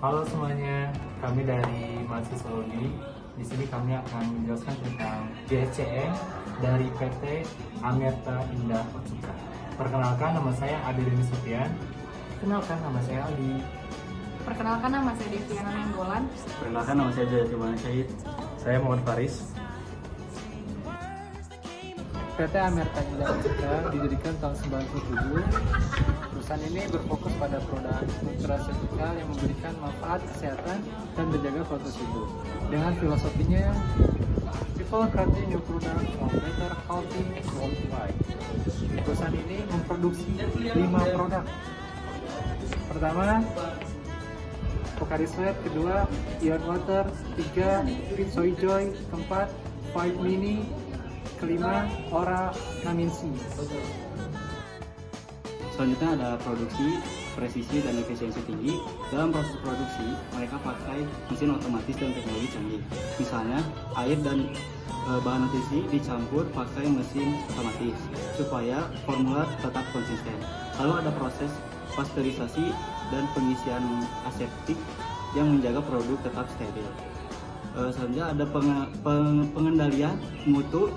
Halo semuanya, kami dari mahasiswa UNI. Di sini kami akan menjelaskan tentang GSCM dari PT Amerta Indah Otsuka. Perkenalkan, nama saya Adi Denis Sofian. Kenalkan, nama saya Aldi. Perkenalkan, nama saya Deviana Nenggolan. Perkenalkan, nama saya Jayatrimana Syahid. Saya Muhammad Faris. PT Amerta Indah Otsuka didirikan tahun 1997. Perusahaan ini berfokus pada produk nutraceutikal yang memberikan manfaat kesehatan dan menjaga kualitas hidup. Dengan filosofinya yang People Creating New Product for Better Healthy Worldwide. Perusahaan ini memproduksi 5 produk. Pertama, Pocari Sweat, kedua, Ion Water, 3, Soy Joy, keempat, Five Mini, kelima, Ora Naminsi. Selanjutnya ada produksi, presisi, dan efisiensi tinggi. Dalam proses produksi, mereka pakai mesin otomatis dan teknologi canggih. Misalnya, air dan bahan nutrisi dicampur pakai mesin otomatis supaya formula tetap konsisten. Lalu ada proses pasteurisasi dan pengisian aseptik yang menjaga produk tetap steril. Selanjutnya ada pengendalian mutu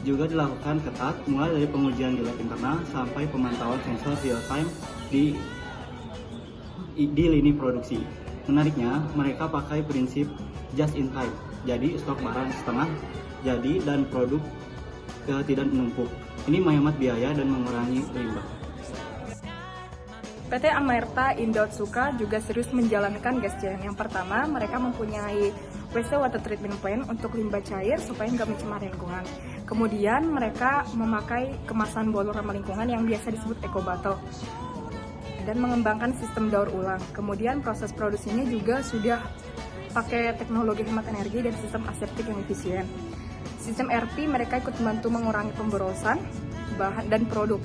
juga dilakukan ketat, mulai dari pengujian di lab internal sampai pemantauan sensor real time di lini produksi. Menariknya, mereka pakai prinsip just in time, jadi stok barang setengah jadi dan produk tidak menumpuk. Ini menghemat biaya dan mengurangi limbah. PT Amerta Indah Otsuka juga serius menjalankan GSCM. Yang pertama, mereka mempunyai waste water treatment plant untuk limbah cair supaya nggak mencemari lingkungan. Kemudian mereka memakai kemasan botol ramah lingkungan yang biasa disebut eco bottle dan mengembangkan sistem daur ulang. Kemudian proses produksinya juga sudah pakai teknologi hemat energi dan sistem aseptik yang efisien. Sistem RP mereka ikut membantu mengurangi pemborosan bahan dan produk.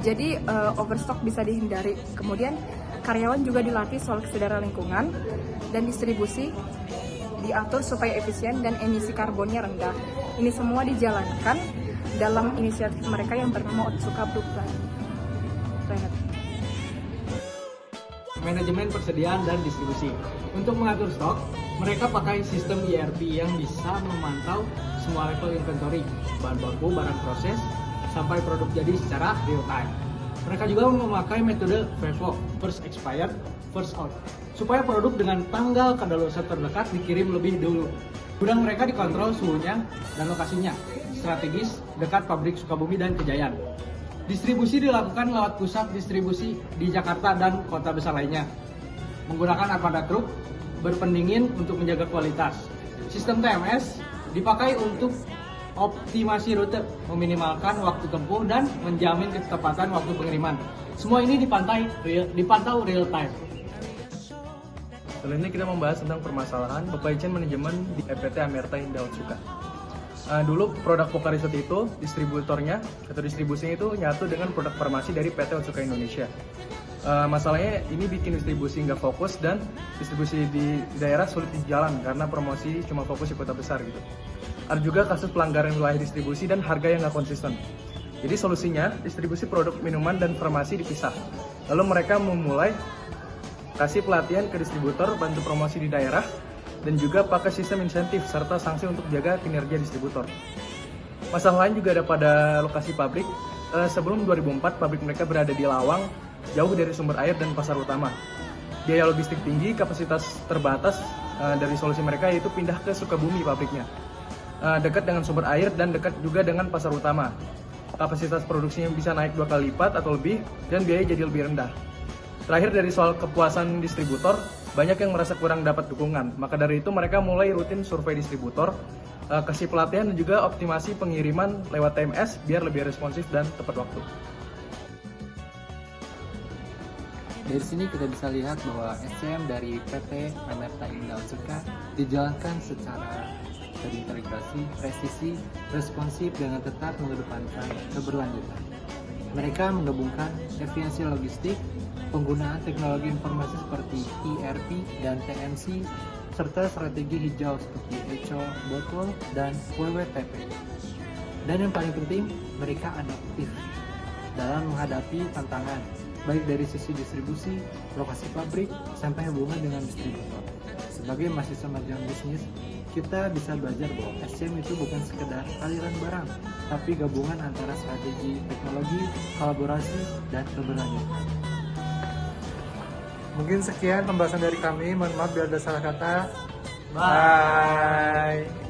Jadi overstock bisa dihindari. Kemudian karyawan juga dilatih soal kesadaran lingkungan dan distribusi diatur supaya efisien dan emisi karbonnya rendah. Ini semua dijalankan dalam inisiatif mereka yang bernama Otsuka Blue Planet. Manajemen persediaan dan distribusi. Untuk mengatur stok, mereka pakai sistem ERP yang bisa memantau semua level inventory, bahan baku, barang proses, sampai produk jadi secara real time. Mereka juga memakai metode FIFO, first expired, first out, supaya produk dengan tanggal kadaluarsa terdekat dikirim lebih dulu. Gudang mereka dikontrol suhunya dan lokasinya, strategis dekat pabrik Sukabumi dan Kejayaan. Distribusi dilakukan lewat pusat distribusi di Jakarta dan kota besar lainnya, menggunakan armada truk berpendingin untuk menjaga kualitas. Sistem TMS dipakai untuk optimasi rute, meminimalkan waktu tempuh dan menjamin ketepatan waktu pengiriman. Semua ini dipantau real time. Kali ini kita membahas tentang permasalahan supply chain manajemen di PT Amerta Indah Otsuka. Dulu produk Pocari Sweat itu distributornya atau distribusinya itu nyatu dengan produk farmasi dari PT Otsuka Indonesia. Masalahnya ini bikin distribusi nggak fokus dan distribusi di daerah sulit dijalan karena promosi cuma fokus di kota besar gitu. Ada juga kasus pelanggaran wilayah distribusi dan harga yang nggak konsisten. Jadi solusinya distribusi produk minuman dan farmasi dipisah. Lalu mereka memulai kasih pelatihan ke distributor, bantu promosi di daerah, dan juga pakai sistem insentif serta sanksi untuk jaga kinerja distributor. Masalah lain juga ada pada lokasi pabrik. Sebelum 2004, pabrik mereka berada di Lawang, jauh dari sumber air dan pasar utama. Biaya logistik tinggi, kapasitas terbatas. Dari solusi mereka yaitu pindah ke Sukabumi pabriknya. Dekat dengan sumber air dan dekat juga dengan pasar utama. Kapasitas produksinya bisa naik 2 kali lipat atau lebih dan biaya jadi lebih rendah. Terakhir dari soal kepuasan distributor, banyak yang merasa kurang dapat dukungan. Maka dari itu mereka mulai rutin survei distributor, kasih pelatihan dan juga optimasi pengiriman lewat TMS biar lebih responsif dan tepat waktu. Dari sini kita bisa lihat bahwa SCM dari PT Amerta Indah Otsuka dijalankan secara terintegrasi, presisi, responsif dengan tetap mengedepankan keberlanjutan. Mereka menggabungkan efisiensi logistik, penggunaan teknologi informasi seperti ERP dan TMC, serta strategi hijau seperti Eco Botol dan WWTP. Dan yang paling penting, mereka adaptif dalam menghadapi tantangan baik dari sisi distribusi, lokasi pabrik, sampai hubungan dengan distributor. Sebagai mahasiswa manajemen bisnis, kita bisa belajar bahwa SCM itu bukan sekedar aliran barang, tapi gabungan antara strategi teknologi, kolaborasi, dan keberlanjutan. Mungkin sekian pembahasan dari kami. Mohon maaf bila ada salah kata. Bye.